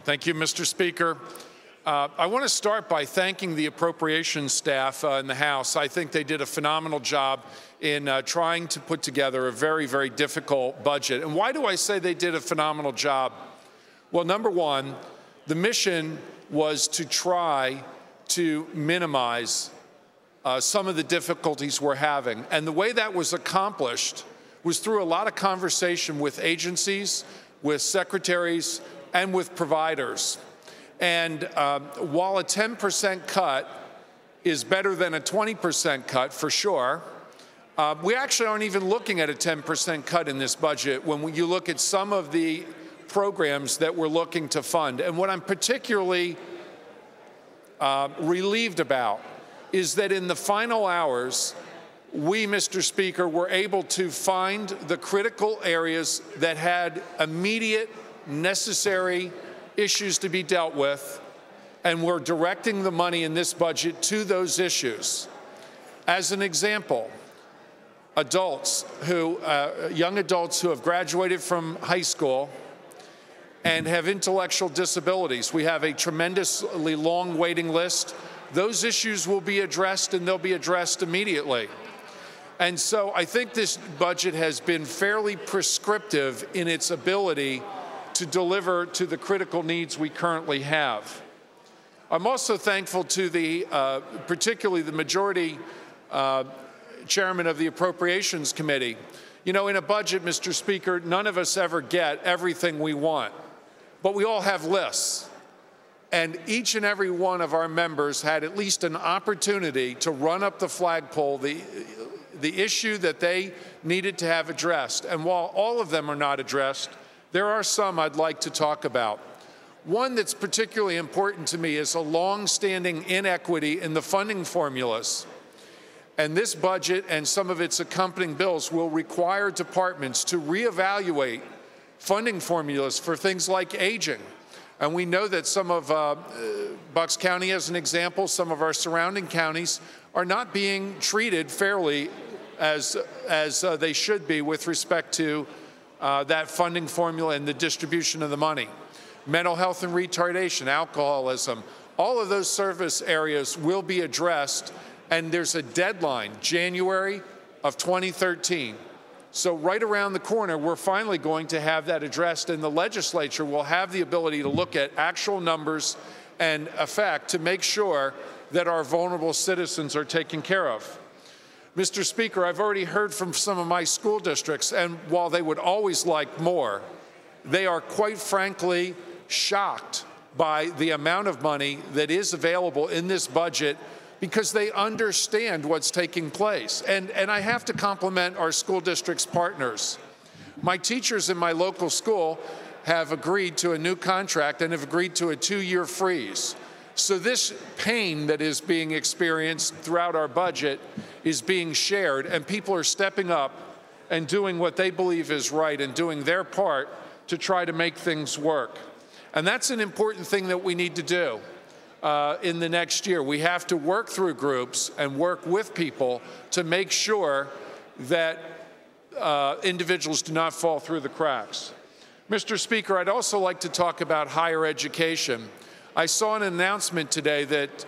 Thank you, Mr. Speaker. I want to start by thanking the appropriations staff in the House. I think they did a phenomenal job in trying to put together a very, very difficult budget. And why do I say they did a phenomenal job? Well, number one, the mission was to try to minimize some of the difficulties we're having. And the way that was accomplished was through a lot of conversation with agencies, with secretaries, and with providers. And while a 10% cut is better than a 20% cut for sure, we actually aren't even looking at a 10% cut in this budget when you look at some of the programs that we're looking to fund. And what I'm particularly relieved about is that in the final hours, we, Mr. Speaker, were able to find the critical areas that had immediate necessary issues to be dealt with, and we're directing the money in this budget to those issues. As an example, young adults who have graduated from high school and have intellectual disabilities. We have a tremendously long waiting list. Those issues will be addressed, and they'll be addressed immediately. And so I think this budget has been fairly prescriptive in its ability to deliver to the critical needs we currently have. I'm also thankful to particularly the majority chairman of the Appropriations Committee. You know, in a budget, Mr. Speaker, none of us ever get everything we want, but we all have lists. And each and every one of our members had at least an opportunity to run up the flagpole, the issue that they needed to have addressed. And while all of them are not addressed, there are some I'd like to talk about. One that's particularly important to me is a long-standing inequity in the funding formulas. And this budget and some of its accompanying bills will require departments to reevaluate funding formulas for things like aging. And we know that some of Bucks County, as an example, some of our surrounding counties are not being treated fairly as they should be with respect to that funding formula and the distribution of the money. Mental health and retardation, alcoholism, all of those service areas will be addressed, and there's a deadline, January of 2013. So right around the corner, we're finally going to have that addressed, and the legislature will have the ability to look at actual numbers and effect to make sure that our vulnerable citizens are taken care of. Mr. Speaker, I've already heard from some of my school districts, and while they would always like more, they are quite frankly shocked by the amount of money that is available in this budget because they understand what's taking place. And I have to compliment our school district's partners. My teachers in my local school have agreed to a new contract and have agreed to a 2-year freeze. So this pain that is being experienced throughout our budget is being shared, and people are stepping up and doing what they believe is right and doing their part to try to make things work. And that's an important thing that we need to do in the next year. We have to work through groups and work with people to make sure that individuals do not fall through the cracks. Mr. Speaker, I'd also like to talk about higher education. I saw an announcement today that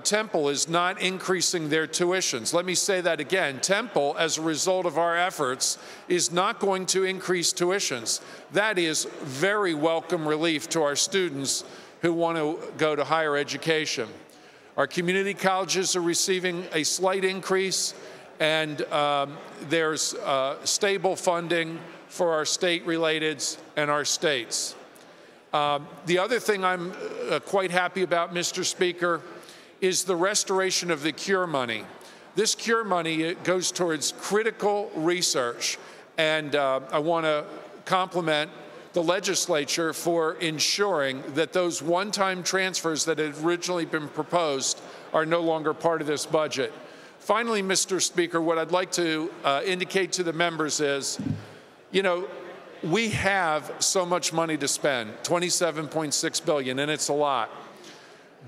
Temple is not increasing their tuitions. Let me say that again. Temple, as a result of our efforts, is not going to increase tuitions. That is very welcome relief to our students who want to go to higher education. Our community colleges are receiving a slight increase, and there's stable funding for our state-relateds and our states. The other thing I'm quite happy about, Mr. Speaker, is the restoration of the CURE money. This CURE money goes towards critical research, and I want to compliment the legislature for ensuring that those one-time transfers that had originally been proposed are no longer part of this budget. Finally, Mr. Speaker, what I'd like to indicate to the members is, you know, we have so much money to spend, $27.6 billion, and it's a lot.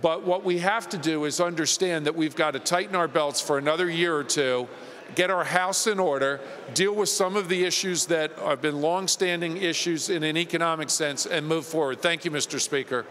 But what we have to do is understand that we've got to tighten our belts for another year or two get our house in order, deal with some of the issues that have been longstanding issues in an economic sense, and move forward. Thank you, Mr. Speaker.